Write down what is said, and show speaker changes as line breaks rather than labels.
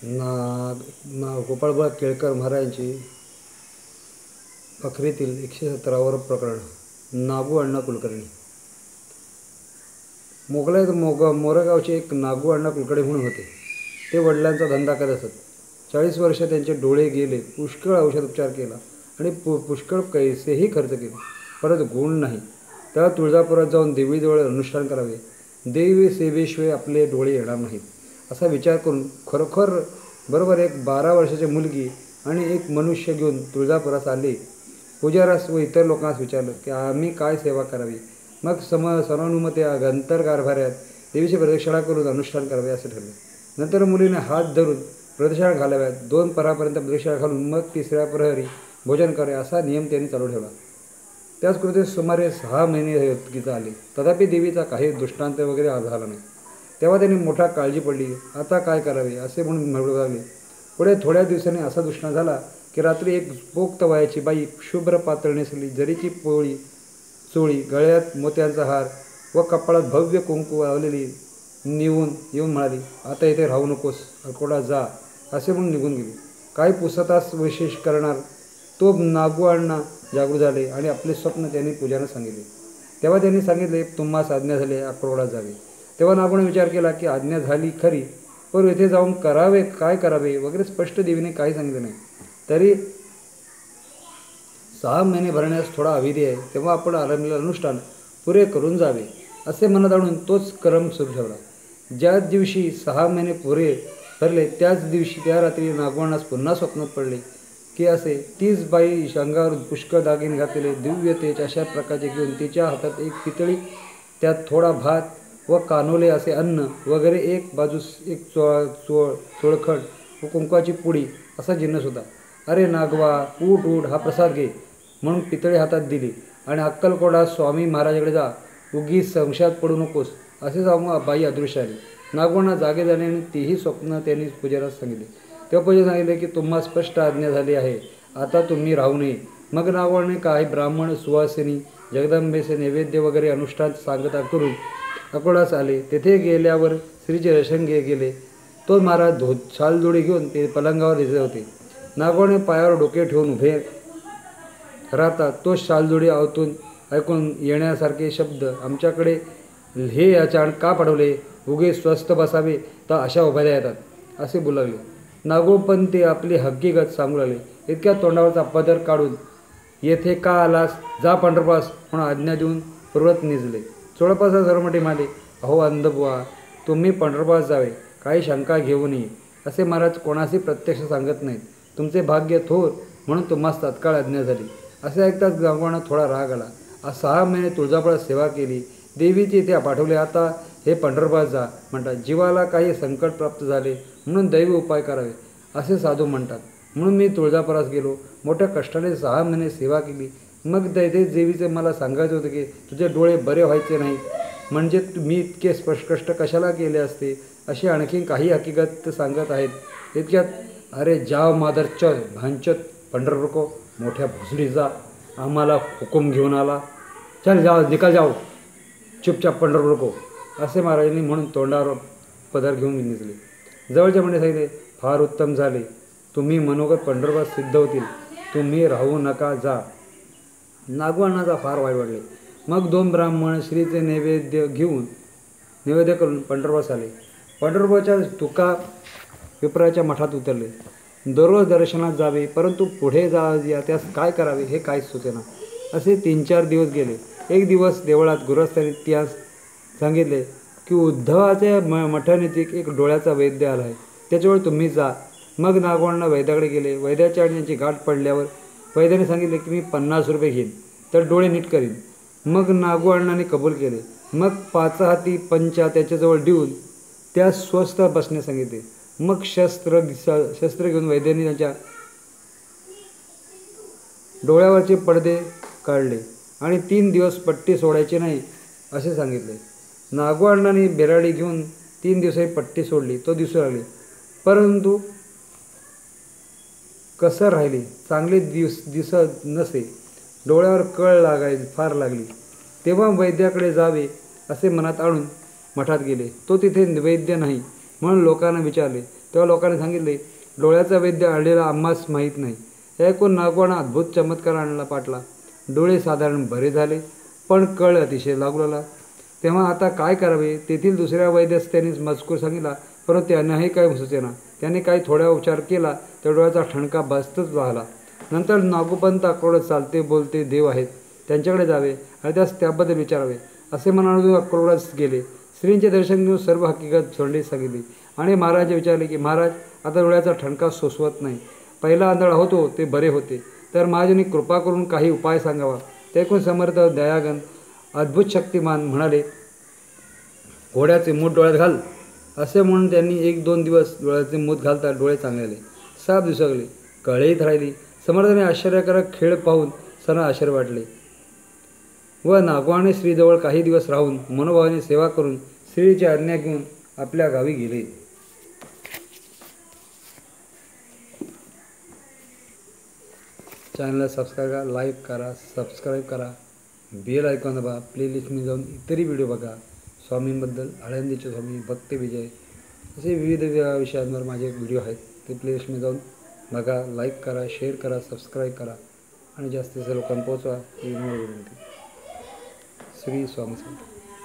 ना गोपाळबा केळकर महाराजांची अखेरीतील 117वर प्रकरण. नागू अण्णा कुलकर्णी. मोरेगावचे एक नागू अण्णा कुलकर्णी म्हणून होते. ते वडिलांचा धंदा करत असत. 40 वर्ष त्यांचे डोळे गेले. पुष्कळ औषधोपचार केला आणि पुष्कळ पैसेही खर्च केले, परंतु गुण नाही. तेव्हा तुळजापुरात जाऊन देवीजवळ अनुष्ठान करावे. देवी सेवेशिवाय आपले डोळे येणार नाहीत असा विचार करून खरोखर बरोबर एक 12 वर्षाची मुलगी आणि एक मनुष्य घेऊन तुळजापुरास आले. पुजाऱ्यास व इतर लोकांस विचारलं की आम्ही काय सेवा करावी. मग सर्वानुमते अंतर गाभाऱ्यात देवीची प्रदक्षिणा करून अनुष्ठान करावे असे ठरले. नंतर मुलीने हात धरून प्रदक्षिणा घालाव्यात. 2 प्रहरापर्यंत प्रदक्षिणा घालून मग 3ऱ्या प्रहरी भोजन करावे असा नियम त्यांनी चालू ठेवला. त्याच कृती सुमारे 6 महिने गीता आले. तथापि देवीचा काही दृष्टांत वगैरे झाला नाही. तेव्हा त्यांनी मोठा काळजी पडली. आता काय करावे असे म्हणून म्हणू लागले. पुढे थोड्या दिवसांनी असा दृष्टांत झाला की रात्री एक पोक्त वयाची बाई शुभ्र पातळ नेसली, जरीची पोळी चोळी, गळ्यात मोत्यांचा हार व कपाळात भव्य कुंकू लावलेली येऊन म्हणाली, आता इथे राहू नकोस, अकोला जा असे म्हणून निघून गेली. काही पुसतास विशेष करणार तो नागू अण्णा जागृत झाले आणि आपले स्वप्न त्यांनी पूजाला सांगितले. तेव्हा त्यांनी सांगितले, तुम्हास आज्ञा झाली अक्रोळात जावे. तेव्हा नागूने विचार केला की आज्ञा झाली खरी, पण येथे जाऊन करावे काय करावे वगैरे स्पष्ट देवीने काही सांगितले नाही. तरी 6 महिने भरण्यास थोडा अविधी आहे, तेव्हा आपण आरंभलेले अनुष्ठान पुरे करून जावे असे मनात आणून तोच क्रम सुरू ठेवला. ज्याच दिवशी 6 महिने पुरे भरले त्याच दिवशी त्या रात्री नागवणास पुन्हा स्वप्नात पडले की असे तीच बाई अंगावर पुष्कळ दागिने घातलेले दिव्य तेज अशा प्रकारचे घेऊन तिच्या हातात एक पितळी, त्यात थोडा भात व कानोले असे अन्न वगैरे, एक बाजूस एक चोळखड व कुंकवाची पुडी असा जिन्नस होता. अरे नागवा, उठ उठ, हा प्रसाद घे म्हणून पितळी हातात दिली आणि अक्कलकोटा स्वामी महाराजाकडे जा, उगीच संशयात पडू नकोस असे सांगून बाई अदृश्य आली. नागवणा जागे झाले आणि तीही स्वप्न त्यांनी पुजाऱ्यास सांगितले. तेव्हा पूजा सांगितले की तुम्हा स्पष्ट आज्ञा झाली आहे, आता तुम्ही राहू नये. मग नागवणे काही ब्राह्मण, सुवासिनी, जगदंबेचे नैवेद्य वगैरे अनुष्ठान सांगता करून अकोल्यास आले. तेथे गेल्यावर श्रीचे दर्शन गेले. तो महाराज शालजोडी घेऊन ते पलंगावर दिसत होते. नागवणे पायावर डोके ठेवून उभे राहतात. तो शालजोडी ऐकून येण्यासारखे शब्द, आमच्याकडे हे अचानक का पाठवले, उगे स्वस्थ बसावे तर अशा उभ्या येतात असे बोलावले. नागो पण ते आपली हकीकत सांगू लागले. इतक्या तोंडावरचा पदर काढून येथे का आलास, जा पंढरपास म्हणून आज्ञा देऊन पूर्वत निजले. चोळपासा सर्वमठी म्हणाले, अहो अंधबुवा, तुम्ही पंढरपास जावे, काही शंका घेऊ नये असे महाराज कोणाशी प्रत्यक्ष सांगत नाहीत. तुमचे भाग्य थोर म्हणून तुम्हास तात्काळ आज्ञा झाली. असे ऐकताच गाववाना थोडा राग आला. आज 6 महिने तुळजापुरात सेवा केली, देवीची इथे पाठवले, आता हे पंढरपास जा म्हणतात. जीवाला काही संकट प्राप्त झाले म्हणून दैवी उपाय करावे असे साधू म्हणतात. म्हणून मी तुळजापुरास गेलो. मोठ्या कष्टाने 6 महिने सेवा केली. मग दैतेच देवीचे मला सांगायचे होते की तुझे डोळे बरे व्हायचे नाही, म्हणजे मी इतके कष्ट कशाला केले असते. अशी आणखी काही हकीकत सांगत आहेत. इतक्यात अरे जाव मादरचत भांचत पंढरपूर मोठ्या भुसडीचा आम्हाला हुकूम घेऊन आला, चल जाओ, निकाल जाओ, चुपचाप पंढरपूर असे महाराजांनी म्हणून तोंडावर पदर घेऊन निघले. जवळच्या म्हणजे सांगितले, फार उत्तम झाले, तुम्ही मनोगत पंढरपूरात सिद्ध होतील, तुम्ही राहू नका, जा. नागवणाचा फार वाईट वाटले. मग 2 ब्राह्मण श्रीचे नैवेद्य करून पंढरपूरास आले. पंढरपूरच्या तुका विप्राच्या मठात उतरले. दररोज दर्शनात जावे, परंतु पुढे त्यास काय करावे हे काहीच सुचेना. असे 3-4 दिवस गेले. एक दिवस देवळात गृहस्थांनी त्यास सांगितले की उद्धवाच्या मठाने एक डोळ्याचा वैद्य आला आहे, त्याच्यावर तुम्ही जा. मग नागवण्णा वैद्याकडे गेले. वैद्याच्या आणि त्यांची गाठ पडल्यावर वैद्याने सांगितले की मी 50 रुपये घेईन तर डोळे नीट करीन. मग नागवण्णाने कबूल केले. मग 5 हाती पंचा त्याच्याजवळ देऊन त्यास स्वस्थ बसण्यास सांगितले. मग शस्त्र घेऊन वैद्यांनी त्यांच्या डोळ्यावरचे पडदे काढले आणि 3 दिवस पट्टी सोडायची नाही असे सांगितले. नागवण्णाने बेराडी घेऊन 3 दिवसांनी पट्टी सोडली. तो दिसू लागले, परंतु कसर राहिली, चांगले दिसत नसे. डोळ्यावर कळ फार लागली. तेव्हा वैद्याकडे जावे असे मनात आणून मठात गेले. तो तिथे वैद्य नाही म्हणून लोकांना विचारले. तेव्हा लोकांनी सांगितले, डोळ्याचा वैद्य आढळलेला आम्हास माहीत नाही. हे ऐकून नागवानं अद्भुत चमत्कार आणला पाटला. डोळे साधारण बरे झाले, पण कळ अतिशय लागू लागला. तेव्हा आता काय करावे? तेथील दुसऱ्या वैद्यास त्यांनी मजकूर सांगितला, परंतु त्यांनाही काही सुचेना. त्याने काही थोडा उपचार केला, त्या डोळ्याचा ठणका बसतच राहिला. नंतर नागोपंत अक्रोडात चालते बोलते देव आहेत, त्यांच्याकडे जावे आणि त्यास त्याबद्दल विचारावे असे म्हणून अक्रोडास गेले. श्रींचे दर्शन घेऊन सर्व हकीकत सोडली सांगितली आणि महाराज विचारले की, महाराज आता डोळ्याचा ठणका सोसवत नाही. पहिला आंधळा होतो ते बरे होते, तर महाराजांनी कृपा करून काही उपाय सांगावा. ते ऐकून समर्थ दयागन अद्भुत शक्तिमान म्हणाले, घोड्याचे मूठ डोळ्यात घाल. असे म्हणून त्यांनी 1-2 दिवस डोळ्याचे मूठ घालता डोळे चांगले आले. 7 दिवसागले कळेही राहिली. समर्थाने आश्चर्यकारक खेळ पाहून सर्वांना आश्चर्य वाटले व नागवाने श्रीजवळ काही दिवस राहून मनोभावाने सेवा करून श्रीची आज्ञा घेऊन आपल्या गावी गेले. चॅनलला सबस्क्राईब करा, लाईक करा, सबस्क्राईब करा, बेल आयकॉन दाबा. प्लेलिस्टमध्ये जाऊन इतरही व्हिडिओ बघा. स्वामींबद्दल, आळंदीचे स्वामी, भक्त विजय असे विविध विषयांवर माझे व्हिडिओ आहेत. ते प्लेलिस्टमध्ये जाऊन बघा. लाईक करा, शेअर करा, सबस्क्राईब करा आणि जास्तीत जास्त लोकांना पोहोचवा ही विनंती. श्री स्वामी समर्थ.